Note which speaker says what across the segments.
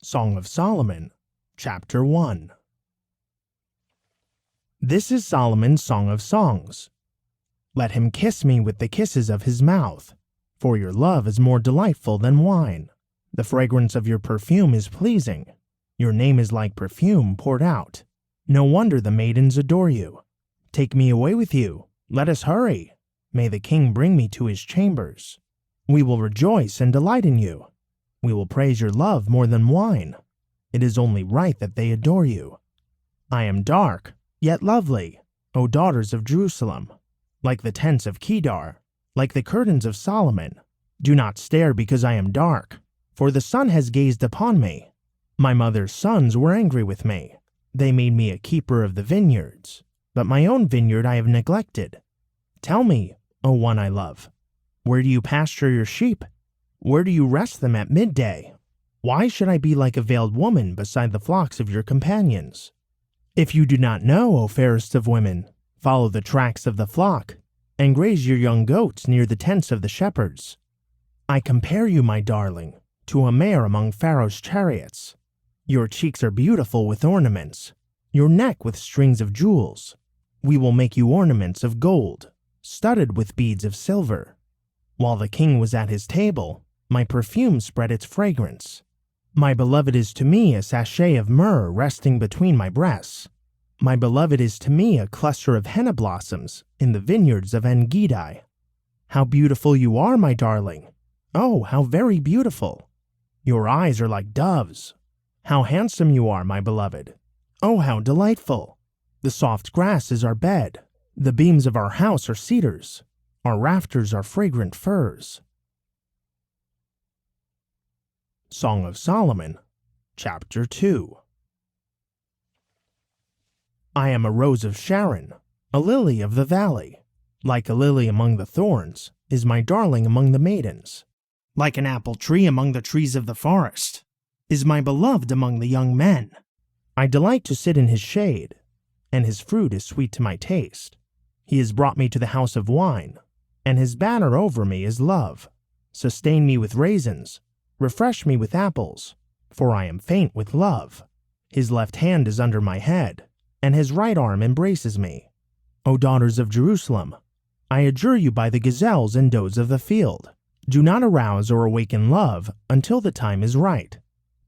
Speaker 1: Song of Solomon, Chapter 1. This is Solomon's Song of Songs. Let him kiss me with the kisses of his mouth, for your love is more delightful than wine. The fragrance of your perfume is pleasing. Your name is like perfume poured out. No wonder the maidens adore you. Take me away with you. Let us hurry. May the king bring me to his chambers. We will rejoice and delight in you. We will praise your love more than wine. It is only right that they adore you. I am dark, yet lovely, O daughters of Jerusalem, like the tents of Kedar, like the curtains of Solomon. Do not stare because I am dark, for the sun has gazed upon me. My mother's sons were angry with me. They made me a keeper of the vineyards, but my own vineyard I have neglected. Tell me, O one I love, where do you pasture your sheep? Where do you rest them at midday? Why should I be like a veiled woman beside the flocks of your companions? If you do not know, O fairest of women, follow the tracks of the flock, and graze your young goats near the tents of the shepherds. I compare you, my darling, to a mare among Pharaoh's chariots. Your cheeks are beautiful with ornaments, your neck with strings of jewels. We will make you ornaments of gold, studded with beads of silver. While the king was at his table, my perfume spread its fragrance. My beloved is to me a sachet of myrrh resting between my breasts. My beloved is to me a cluster of henna blossoms in the vineyards of En-Gedi. How beautiful you are, my darling! Oh, how very beautiful! Your eyes are like doves. How handsome you are, my beloved! Oh, how delightful! The soft grass is our bed. The beams of our house are cedars. Our rafters are fragrant firs. Song of Solomon, Chapter 2. I am a rose of Sharon, a lily of the valley. Like a lily among the thorns is my darling among the maidens. Like an apple tree among the trees of the forest is my beloved among the young men. I delight to sit in his shade, and his fruit is sweet to my taste. He has brought me to the house of wine, and his banner over me is love. Sustain me with raisins, refresh me with apples, for I am faint with love. His left hand is under my head, and his right arm embraces me. O daughters of Jerusalem, I adjure you by the gazelles and does of the field, do not arouse or awaken love until the time is right.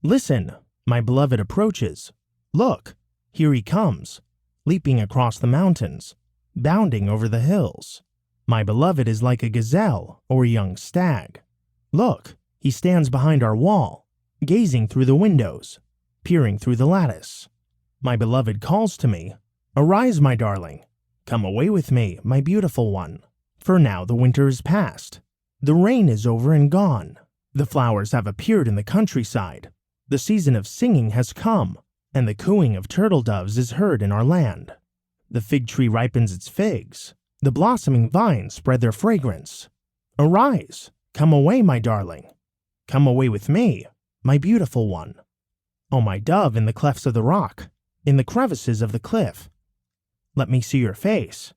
Speaker 1: Listen, my beloved approaches. Look, here he comes, leaping across the mountains, bounding over the hills. My beloved is like a gazelle or a young stag. Look, he stands behind our wall, gazing through the windows, peering through the lattice. My beloved calls to me, "Arise, my darling. Come away with me, my beautiful one. For now the winter is past. The rain is over and gone. The flowers have appeared in the countryside. The season of singing has come, and the cooing of turtle doves is heard in our land. The fig tree ripens its figs. The blossoming vines spread their fragrance. Arise, come away, my darling. Come away with me, my beautiful one. O my dove in the clefts of the rock, in the crevices of the cliff. Let me see your face.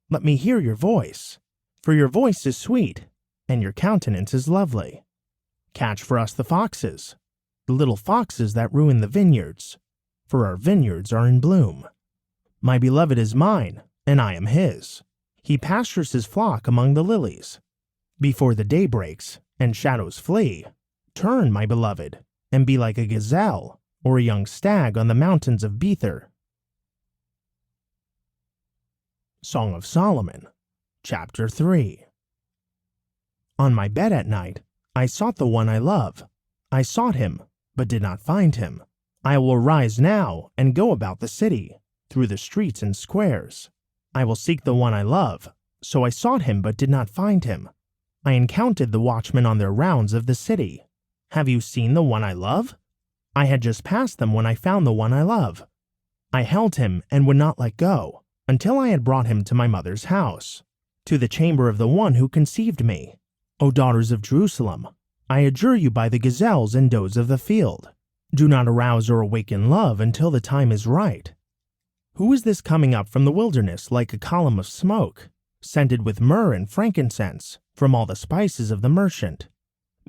Speaker 1: Let me hear your voice. For your voice is sweet, and your countenance is lovely. Catch for us the foxes, the little foxes that ruin the vineyards, for our vineyards are in bloom. My beloved is mine, and I am his. He pastures his flock among the lilies. Before the day breaks and shadows flee, turn, my beloved, and be like a gazelle or a young stag on the mountains of Bether. Song of Solomon, Chapter 3. On my bed at night, I sought the one I love. I sought him, but did not find him. I will arise now and go about the city, through the streets and squares. I will seek the one I love. So I sought him, but did not find him. I encountered the watchmen on their rounds of the city. Have you seen the one I love? I had just passed them when I found the one I love. I held him and would not let go, until I had brought him to my mother's house, to the chamber of the one who conceived me. O daughters of Jerusalem, I adjure you by the gazelles and does of the field, do not arouse or awaken love until the time is right. Who is this coming up from the wilderness like a column of smoke, scented with myrrh and frankincense from all the spices of the merchant?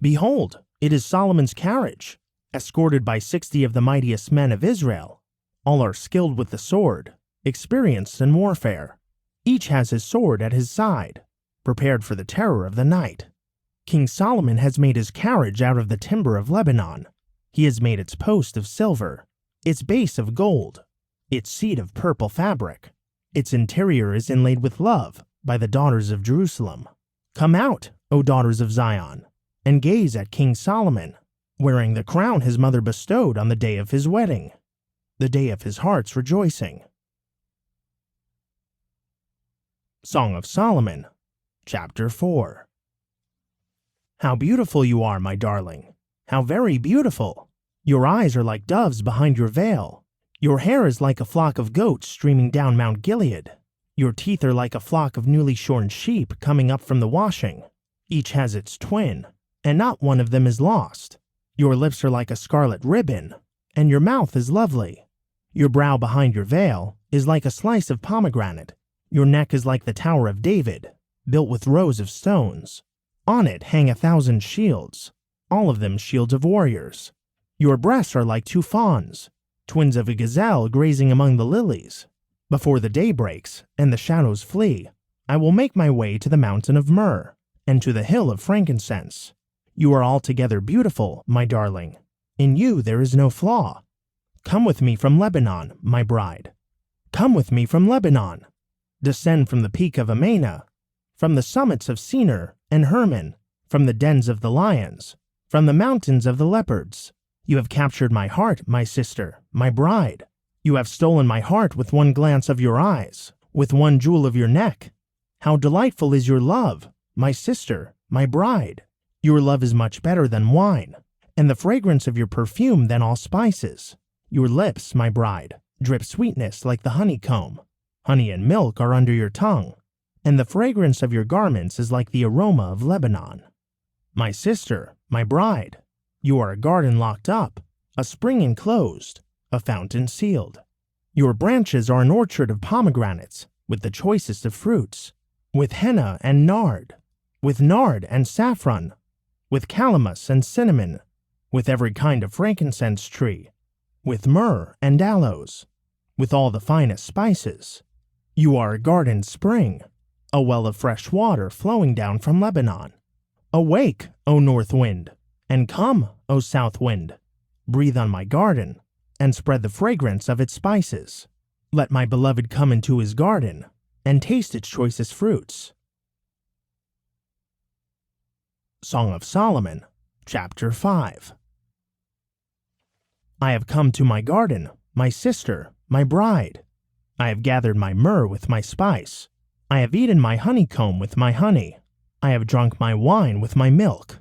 Speaker 1: Behold, it is Solomon's carriage. escorted by 60 of the mightiest men of Israel. All are skilled with the sword, experienced in warfare. Each has his sword at his side, prepared for the terror of the night. King Solomon has made his carriage out of the timber of Lebanon. He has made its post of silver, its base of gold, its seat of purple fabric. Its interior is inlaid with love by the daughters of Jerusalem. Come out, O daughters of Zion, and gaze at King Solomon, wearing the crown his mother bestowed on the day of his wedding, the day of his heart's rejoicing. Song of Solomon, Chapter 4. How beautiful you are, my darling! How very beautiful! Your eyes are like doves behind your veil. Your hair is like a flock of goats streaming down Mount Gilead. Your teeth are like a flock of newly shorn sheep coming up from the washing. Each has its twin, and not one of them is lost. Your lips are like a scarlet ribbon, and your mouth is lovely. Your brow behind your veil is like a slice of pomegranate. Your neck is like the Tower of David, built with rows of stones. On it hang 1,000 shields, all of them shields of warriors. Your breasts are like 2 fawns, twins of a gazelle grazing among the lilies. Before the day breaks and the shadows flee, I will make my way to the mountain of myrrh and to the hill of frankincense. You are altogether beautiful, my darling. In you there is no flaw. Come with me from Lebanon, my bride. Come with me from Lebanon. Descend from the peak of Amana, from the summits of Senir and Hermon, from the dens of the lions, from the mountains of the leopards. You have captured my heart, my sister, my bride. You have stolen my heart with one glance of your eyes, with one jewel of your neck. How delightful is your love, my sister, my bride! Your love is much better than wine, and the fragrance of your perfume than all spices. Your lips, my bride, drip sweetness like the honeycomb. Honey and milk are under your tongue, and the fragrance of your garments is like the aroma of Lebanon. My sister, my bride, you are a garden locked up, a spring enclosed, a fountain sealed. Your branches are an orchard of pomegranates, with the choicest of fruits, with henna and nard, with nard and saffron, with calamus and cinnamon, with every kind of frankincense tree, with myrrh and aloes, with all the finest spices. You are a garden spring, a well of fresh water flowing down from Lebanon. Awake, O north wind, and come, O south wind. Breathe on my garden, and spread the fragrance of its spices. Let my beloved come into his garden, and taste its choicest fruits. Song of Solomon, Chapter 5. I have come to my garden, my sister, my bride. I have gathered my myrrh with my spice. I have eaten my honeycomb with my honey. I have drunk my wine with my milk.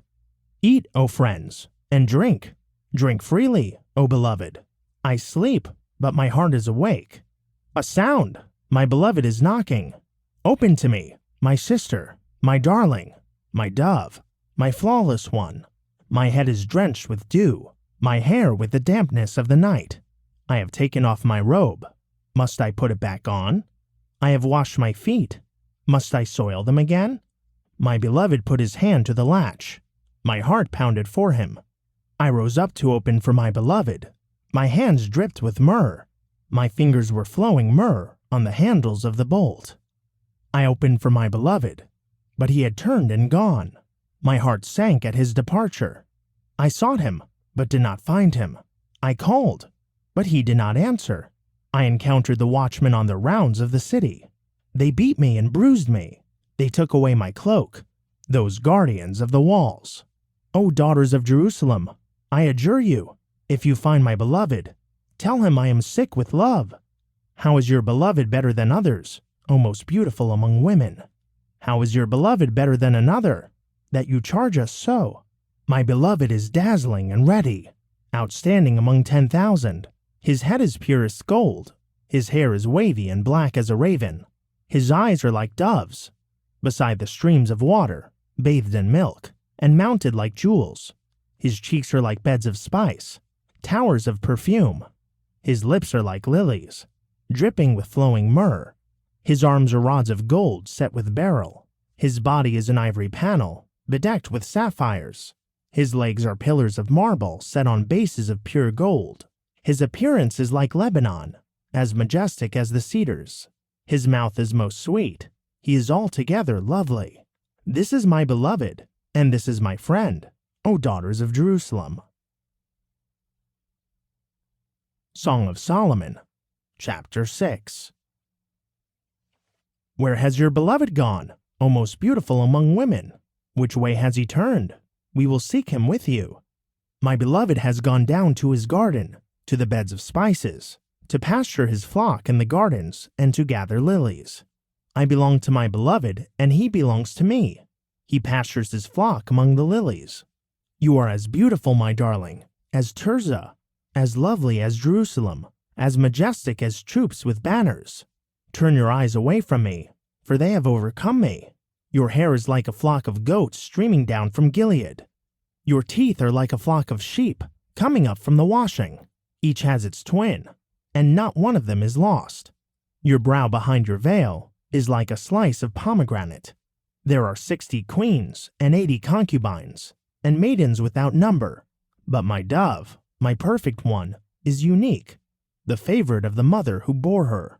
Speaker 1: Eat, O friends, and drink. Drink freely, O beloved. I sleep, but my heart is awake. A sound! My beloved is knocking. Open to me, my sister, my darling, my dove, my flawless one. My head is drenched with dew, my hair with the dampness of the night. I have taken off my robe. Must I put it back on? I have washed my feet. Must I soil them again? My beloved put his hand to the latch. My heart pounded for him. I rose up to open for my beloved. My hands dripped with myrrh. My fingers were flowing myrrh on the handles of the bolt. I opened for my beloved, but he had turned and gone. My heart sank at his departure. I sought him, but did not find him. I called, but he did not answer. I encountered the watchmen on their rounds of the city. They beat me and bruised me. They took away my cloak, those guardians of the walls. O daughters of Jerusalem, I adjure you, if you find my beloved, tell him I am sick with love. How is your beloved better than others, O most beautiful among women? How is your beloved better than another, that you charge us so? My beloved is dazzling and ready, outstanding among 10,000. His head is purest gold. His hair is wavy and black as a raven. His eyes are like doves, beside the streams of water, bathed in milk, and mounted like jewels. His cheeks are like beds of spice, towers of perfume. His lips are like lilies, dripping with flowing myrrh. His arms are rods of gold set with beryl. His body is an ivory panel, bedecked with sapphires. His legs are pillars of marble set on bases of pure gold. His appearance is like Lebanon, as majestic as the cedars. His mouth is most sweet. He is altogether lovely. This is my beloved, and this is my friend, O daughters of Jerusalem. Song of Solomon, Chapter 6. Where has your beloved gone, O most beautiful among women? Which way has he turned? We will seek him with you. My beloved has gone down to his garden, to the beds of spices, to pasture his flock in the gardens, and to gather lilies. I belong to my beloved, and he belongs to me. He pastures his flock among the lilies. You are as beautiful, my darling, as Tirzah, as lovely as Jerusalem, as majestic as troops with banners. Turn your eyes away from me, for they have overcome me. Your hair is like a flock of goats streaming down from Gilead. Your teeth are like a flock of sheep coming up from the washing. Each has its twin, and not one of them is lost. Your brow behind your veil is like a slice of pomegranate. There are 60 queens and 80 concubines, and maidens without number. But my dove, my perfect one, is unique, the favorite of the mother who bore her.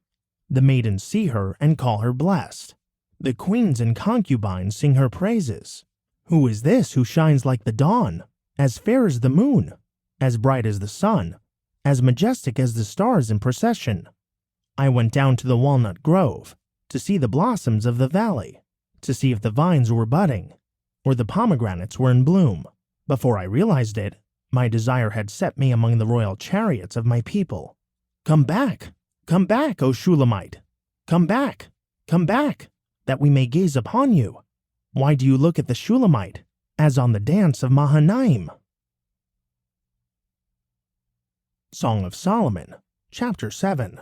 Speaker 1: The maidens see her and call her blessed. The queens and concubines sing her praises. Who is this who shines like the dawn, as fair as the moon, as bright as the sun, as majestic as the stars in procession? I went down to the walnut grove to see the blossoms of the valley, to see if the vines were budding, or the pomegranates were in bloom. Before I realized it, my desire had set me among the royal chariots of my people. Come back, O Shulamite! Come back, that we may gaze upon you. Why do you look at the Shulamite, as on the dance of Mahanaim? Song of Solomon, Chapter 7.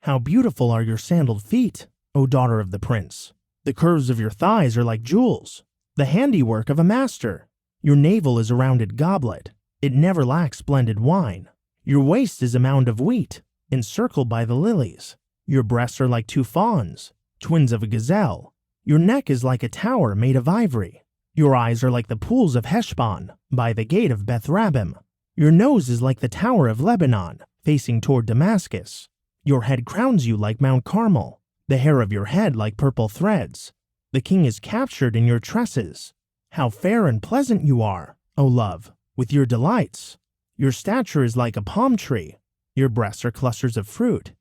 Speaker 1: How beautiful are your sandaled feet, O daughter of the prince! The curves of your thighs are like jewels, the handiwork of a master. Your navel is a rounded goblet. It never lacks splendid wine. Your waist is a mound of wheat, encircled by the lilies. Your breasts are like 2 fawns, twins of a gazelle. Your neck is like a tower made of ivory. Your eyes are like the pools of Heshbon, by the gate of Beth Rabbim. Your nose is like the tower of Lebanon, facing toward Damascus. Your head crowns you like Mount Carmel, the hair of your head like purple threads. The king is captured in your tresses. How fair and pleasant you are, O love, with your delights. Your stature is like a palm tree. Your breasts are clusters of fruit.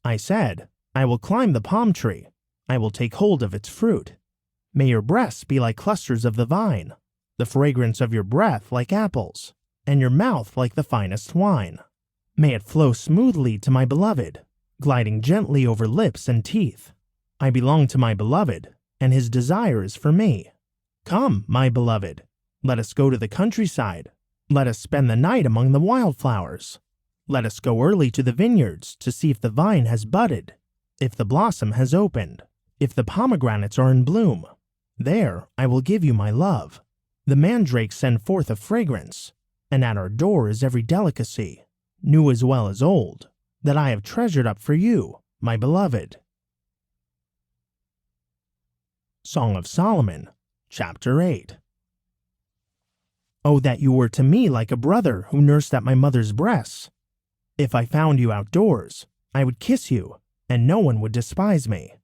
Speaker 1: I said, I will climb the palm tree. I will take hold of its fruit. May your breasts be like clusters of the vine, the fragrance of your breath like apples, and your mouth like the finest wine. May it flow smoothly to my beloved, gliding gently over lips and teeth. I belong to my beloved, and his desire is for me. Come, my beloved, let us go to the countryside. Let us spend the night among the wildflowers. Let us go early to the vineyards to see if the vine has budded, if the blossom has opened, if the pomegranates are in bloom. There I will give you my love. The mandrakes send forth a fragrance, and at our door is every delicacy, new as well as old, that I have treasured up for you, my beloved. Song of Solomon, Chapter 8. Oh, that you were to me like a brother who nursed at my mother's breasts. If I found you outdoors, I would kiss you, and no one would despise me.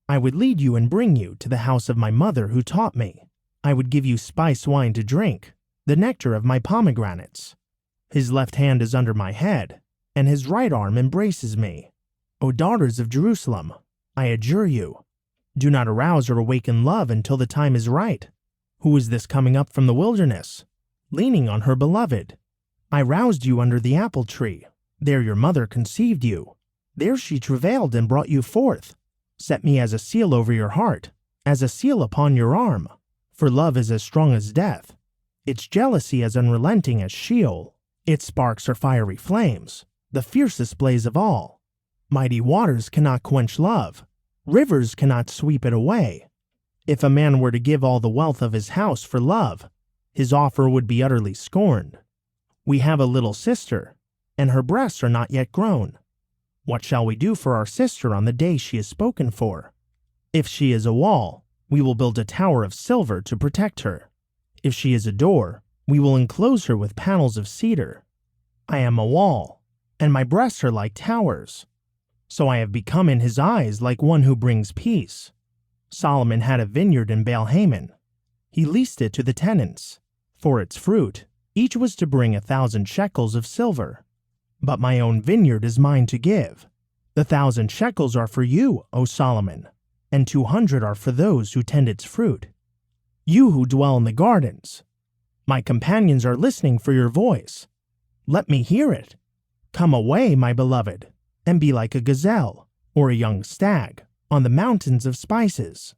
Speaker 1: I would lead you and bring you to the house of my mother who taught me. I would give you spice wine to drink, the nectar of my pomegranates. His left hand is under my head, and his right arm embraces me. O daughters of Jerusalem, I adjure you, do not arouse or awaken love until the time is right. Who is this coming up from the wilderness, leaning on her beloved? I roused you under the apple tree. There your mother conceived you. There she travailed and brought you forth. Set me as a seal over your heart, as a seal upon your arm. For love is as strong as death, its jealousy as unrelenting as Sheol. Its sparks are fiery flames, the fiercest blaze of all. Mighty waters cannot quench love. Rivers cannot sweep it away. If a man were to give all the wealth of his house for love, his offer would be utterly scorned. We have a little sister, and her breasts are not yet grown. What shall we do for our sister on the day she is spoken for? If she is a wall, we will build a tower of silver to protect her. If she is a door, we will enclose her with panels of cedar. I am a wall, and my breasts are like towers. So I have become in his eyes like one who brings peace. Solomon had a vineyard in Baal-Hamon. He leased it to the tenants. For its fruit, each was to bring 1,000 shekels of silver. But my own vineyard is mine to give. The 1,000 shekels are for you, O Solomon, and 200 are for those who tend its fruit. You who dwell in the gardens, my companions are listening for your voice. Let me hear it. Come away, my beloved, and be like a gazelle or a young stag on the mountains of spices.